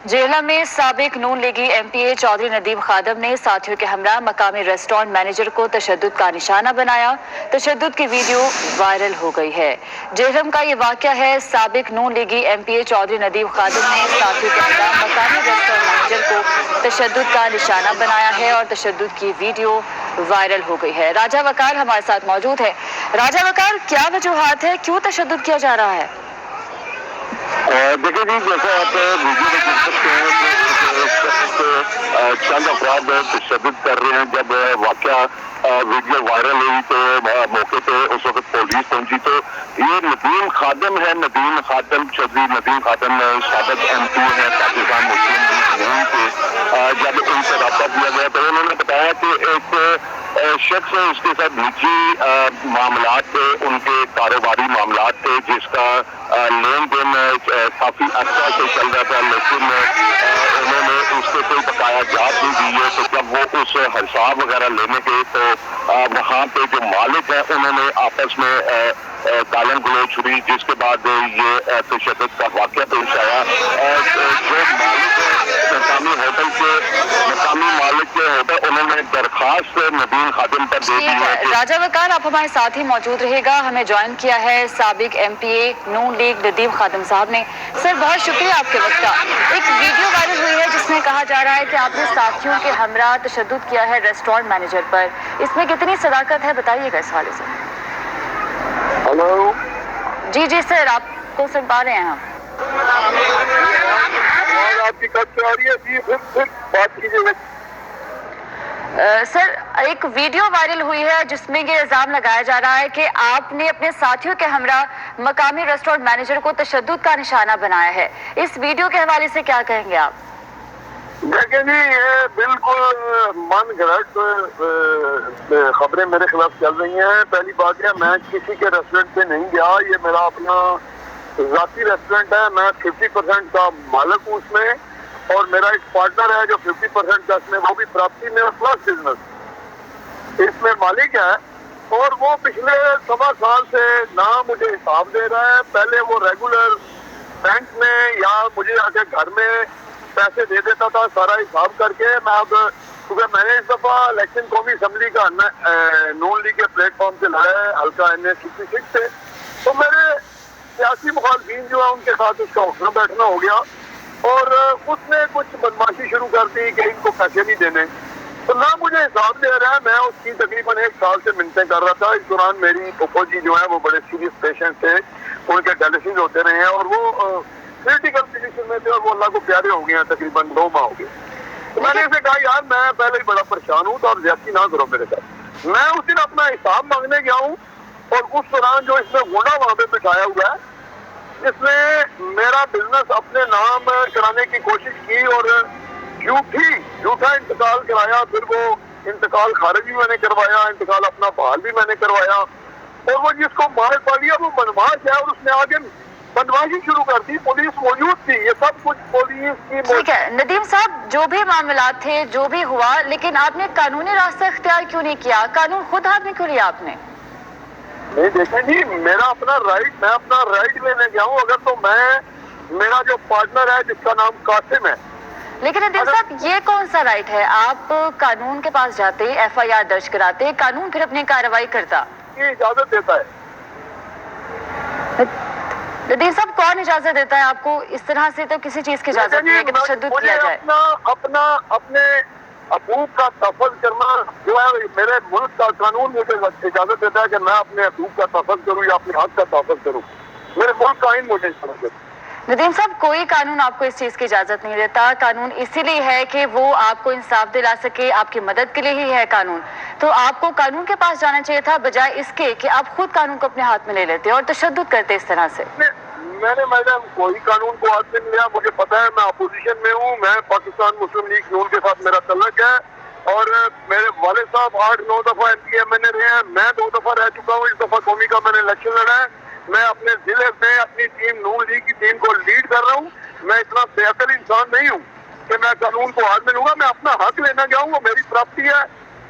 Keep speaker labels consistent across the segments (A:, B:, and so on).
A: जेहला में साबिक नून लीगी एमपीए चौधरी नदीम खादम ने साथियों के हमरा मकामी रेस्टोरेंट मैनेजर को तशद्दुद का निशाना बनाया। तशद्दुद की वीडियो वायरल हो गई है। जेहलम का ये वाक़या है। साबिक नून लीगी एमपीए चौधरी नदीम खादम ने साथियों के हमरा मकामी रेस्टोरेंट मैनेजर को तशद्दुद का निशाना बनाया है और तशद्दुद की वीडियो वायरल हो गई है। राजा वकार हमारे साथ मौजूद है। राजा वकार, क्या वजूहात है, क्यों तशद्दुद किया जा रहा है?
B: देखिए जी, जैसा आप वीडियो में देख सकते हैं कि चंद अफराद तशद्दुद कर रहे हैं। जब वाक़या वीडियो वायरल हुई तो मौके पे उस वक्त पुलिस पहुंची। तो ये नदीम खादम है, नदीम खादम चौधरी नदीम खादम साबिक एमपी है पाकिस्तान मुस्लिम लीग नून के। जब उनसे रब्ता किया गया तो उन्होंने बताया कि एक शख्स है, उसके साथ निजी मामलात थे, उनके कारोबारी मामलात थे, जिसका लेन देन काफी अच्छा से चल रहा था, लेकिन उन्होंने उससे कोई बकाया जात नहीं दी है। तो जब वो उस हिसाब वगैरह लेने गए तो वहाँ पे जो मालिक है उन्होंने आपस में गालन गलोच हुई, जिसके बाद ये तशद्दुद का वाक़या पेश आया। जो मालिक है मकामी होटल के मकामी मालिक के होटल, उन्होंने दरखास्त नदीम खादिम पर दे दी है।
A: राजा वकार, आप हमारे साथ ही मौजूद रहेगा। हमें ज्वाइन किया है साबिक एमपीए नून लीग नदीम खादिम साहब ने। सर, बहुत शुक्रिया आपके वक्त का। एक वीडियो वायरल हुई है जिसमें कहा जा रहा है कि आपने साथियों के हमरा तशद्दुद किया है रेस्टोरेंट मैनेजर पर। इसमें कितनी सदाकत है, बताइएगा इस हवाले से।
B: हेलो
A: जी सर, आपको सुन पा रहे हैं हम।
B: आपकी कब आ रही है जी, फिर बात कीजिएगा।
A: सर, एक वीडियो वायरल हुई है जिसमें ये इल्जाम लगाया जा रहा है कि आपने अपने साथियों के हमरा मकामी रेस्टोरेंट मैनेजर को तशद्दुद का निशाना बनाया है। इस वीडियो के हवाले से क्या कहेंगे आप?
B: देखिए जी, ये बिल्कुल मन गलत खबरें मेरे खिलाफ चल रही हैं। पहली बात है, मैं किसी के रेस्टोरेंट पे नहीं गया, ये मेरा अपना ज़ाती रेस्टोरेंट है। मैं 50% का मालिक हूँ उसमें, और मेरा एक पार्टनर है जो 50% का इसमें, वो भी प्रॉपर्टी में प्लस बिजनेस इसमें मालिक है। और वो पिछले 1.25 साल से ना मुझे हिसाब दे रहा है। पहले वो रेगुलर बैंक में या मुझे आके घर में पैसे दे देता था सारा हिसाब करके। मैं अब क्योंकि मैंने इस दफा इलेक्शन कौमी असम्बली का नून लीग के प्लेटफॉर्म से लड़ा है, हल्का NA66 से, तो मेरे सियासी मुखालफिन जो है उनके साथ उसका उठना बैठना हो गया, और उसने कुछ बदमाशी शुरू कर दी कि इनको पैसे नहीं देने। तो ना मुझे हिसाब दे रहा है। मैं उसकी तकरीबन 1 साल से मिन्नतें कर रहा था। इस दौरान मेरी फूफो जी जो है वो बड़े सीरियस पेशेंट थे, उनके डायलिसिस होते रहे हैं, और वो क्रिटिकल पोजीशन में थे, और वो अल्लाह को प्यारे हो गए हैं, तकरीबन 2 माह हो गए। तो मैंने इसे कहा, यार मैं पहले ही बड़ा परेशान हूँ, तो आप ज्यादती ना करो मेरे साथ। मैं उस दिन अपना हिसाब मांगने गया हूँ, और उस दौरान जो इसमें गुंडा वहां पे बिठाया हुआ है, जिसने मेरा बिजनेस अपने नाम कराने की कोशिश की और झूठा इंतकाल कराया। फिर वो इंतकाल खारिज भी मैंने करवाया, इंतकाल अपना बहाल भी मैंने करवाया, और वो जिसको मार पा लिया वो बदमाश है, और उसने आगे बदमाशी शुरू कर दी। पुलिस मौजूद थी, ये सब कुछ पुलिस की।
A: ठीक है नदीम साहब, जो भी मामला थे, जो भी हुआ, लेकिन आपने कानूनी रास्ता इख्तियार क्यों नहीं किया? कानून खुद हाथ में क्यों लिया आपने?
B: नहीं, देखें जी, मेरा अपना राइट, मैं अपना राइट लेने गया हूँ। अगर तो मेरा जो पार्टनर है जिसका नाम कासिम है।
A: लेकिन नदीम साहब, ये कौन सा राइट है? आप कानून के पास जाते, FIR दर्ज कराते, कानून फिर अपनी कार्रवाई करता।
B: ये इजाजत देता है।
A: नदीम साहब, कौन इजाजत देता है आपको? इस तरह से तो किसी चीज की इजाजत नहीं है कि तशद्दुद किया जाए।
B: अपने हकूक का तहफ़्फ़ुज़ करना जो है, मेरे मुल्क का कानून मुझे इजाजत देता है कि मैं अपने हकूक का तहफ़्फ़ुज़ करूँ या अपने हक का तहफ़्फ़ुज़ करूँ। मेरे मुल्क का आईन मुझे इजाजत देता है।
A: नदीम साहब, कोई कानून आपको इस चीज की इजाजत नहीं देता। कानून इसीलिए है कि वो आपको इंसाफ दिला सके, आपकी मदद के लिए ही है कानून। तो आपको कानून के पास जाना चाहिए था, बजाय इसके कि आप खुद कानून को अपने हाथ में ले लेते और तशद्दुद करते इस तरह से।
B: मैडम कोई कानून को हाथ में नहीं लिया। मुझे पता है मैं अपोजिशन में हूँ, मैं पाकिस्तान मुस्लिम लीग नून के साथ मेरा तल्लुक है, और मेरे वाले साहब 8-9 दफा MP MNA रहे हैं, मैं 2 दफा रह चुका हूँ। इस दफा कौमी का मैंने इलेक्शन लड़ा है। मैं अपने जिले में अपनी टीम नून लीग की टीम को लीड कर रहा हूँ। मैं इतना बेहतर इंसान नहीं हूँ कि मैं कानून को हाथ में लूंगा। मैं अपना हक लेना गया हूँ, वो मेरी प्रॉपर्टी है।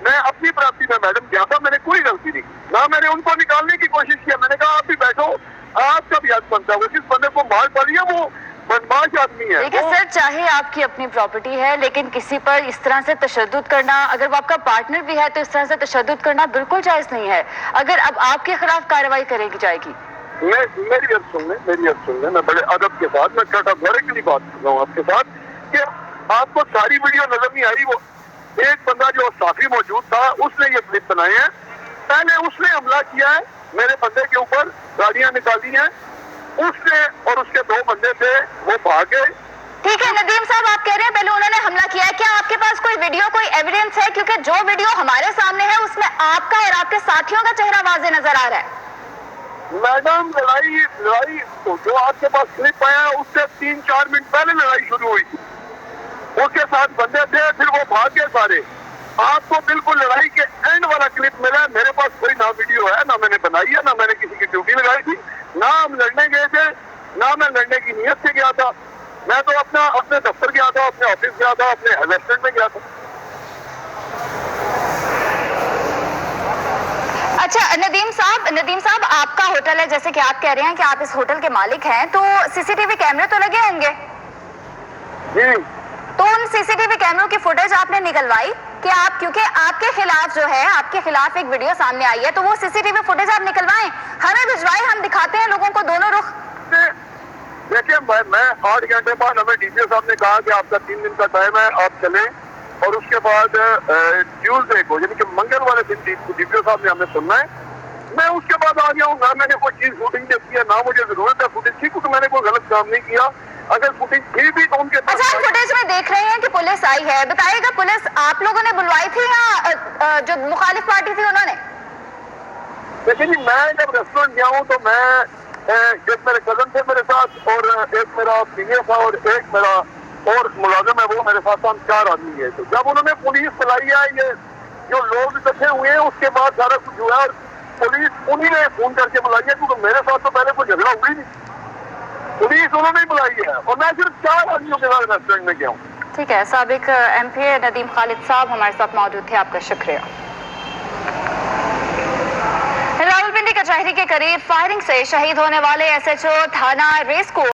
B: मैं अपनी प्रॉपर्टी में मैडम गया था, मैंने कोई गलती नहीं, ना मैंने उनको निकालने की कोशिश किया। मैंने कहा आप भी बैठो, आपका भी हक बनता है। जिस बंदे को मार पा लिया वो बदमाश आदमी है
A: देखिए
B: वो।
A: सर, चाहे आपकी अपनी प्रॉपर्टी है, लेकिन किसी पर इस तरह से तशद्दुद करना, अगर वो आपका पार्टनर भी है तो इस तरह से तशद्दुद करना बिल्कुल जायज नहीं है। अगर अब आपके खिलाफ कार्रवाई करेगी जाएगी।
B: मेरी अर्ज सुन ले, मैं बड़े अदब के साथ, मैं कैटेगोरिकली बात कर रहा हूँ आपके साथ कि आपको सारी वीडियो नजर नहीं आई। वो एक बंदा जो साफी मौजूद था उसने ये क्लिप बनाए हैं, पहले उसने हमला किया है मेरे बंदे के ऊपर, गाड़ियां निकाली हैं उसने, और उसके 2 बंदे थे वो भाग गए।
A: ठीक है नदीम साहब, आप कह रहे हैं पहले उन्होंने हमला किया है, क्या आपके पास कोई वीडियो, कोई एविडेंस है? क्योंकि जो वीडियो हमारे सामने है उसमें आपका और आपके साथियों का चेहरा वाज़ेह नजर आ रहा है।
B: मैडम लड़ाई तो जो आपके पास क्लिप आया उससे 3-4 मिनट पहले लड़ाई शुरू हुई थी, उसके साथ बंदे थे, फिर वो भाग गए सारे। आपको बिल्कुल लड़ाई के एंड वाला क्लिप मिला है, मेरे पास कोई ना वीडियो है, ना मैंने बनाई है, ना मैंने किसी की ड्यूटी लगाई थी, ना हम लड़ने गए थे, ना मैं लड़ने की नीयत से गया था। मैं तो अपने दफ्तर गया था, अपने ऑफिस गया था, अपने रेस्टोरेंट में गया था।
A: अच्छा नदीम साहब, आपका होटल है, जैसे कि आप कह रहे हैं कि आप इस होटल के मालिक हैं, तो सीसीटीवी कैमरे तो लगे होंगे?
B: जी।
A: तो उन सीसीटीवी कैमरों की फुटेज आपने निकलवाई कि आप, क्योंकि आपके खिलाफ जो है, आपके खिलाफ एक वीडियो सामने आई है, तो वो सीसीटीवी फुटेज आप निकलवाएं, हमें भिजवाएं, हम दिखाते हैं लोगों को दोनों रुख।
B: देखिए मैं 8 घंटे बाद, हमें डीपीओ साहब ने कहा कि आपका 3 दिन का टाइम है, आप चलें, और उसके बाद ट्यूसडे को यानी कि मंगल वाले दिन डीपीओ साहब ने हमें सुनना है। मैं उसके बाद आ गया हूँ, ना मैंने कोई चीज शूटिंग देखी है, ना मुझे जरूरत है फुटेज की, क्योंकि मैंने कोई गलत काम नहीं किया। अगर फुटेज थी भी तो उनके पास।
A: अच्छा, फुटेज में देख रहे हैं कि पुलिस आई है, बताइएगा पुलिस आप लोगों ने बुलवाई थी या जो मुखालिफ पार्टी थी उन्होंने?
B: देखिए जी, मैं जब रेस्टोरेंट गया हूँ तो मैं, एक मेरे कजन थे मेरे साथ, और एक मेरा सीनियर था, और एक मेरा और मुलाजिम है, वो मेरे साथ, हम 4 आदमी गए थे। जब उन्होंने पुलिस बुलाई है, ये जो लोग इकट्ठे हुए हैं, उसके बाद सारा कुछ हुआ, और पुलिस उन्हीं ने फोन करके बुलाई है, क्योंकि मेरे साथ तो पहले कोई झगड़ा हुई नहीं, पुलिस उन्होंने ही बुलाई है, और मैं सिर्फ 4 आदमियों के साथ रेस्टोरेंट में गया हूँ।
A: ठीक है, साबिक एमपीए नदीम खालिद साहब हमारे साथ मौजूद थे, आपका शुक्रिया। रावलपिंडी कचहरी के करीब फायरिंग से शहीद होने वाले एसएचओ थाना रेस को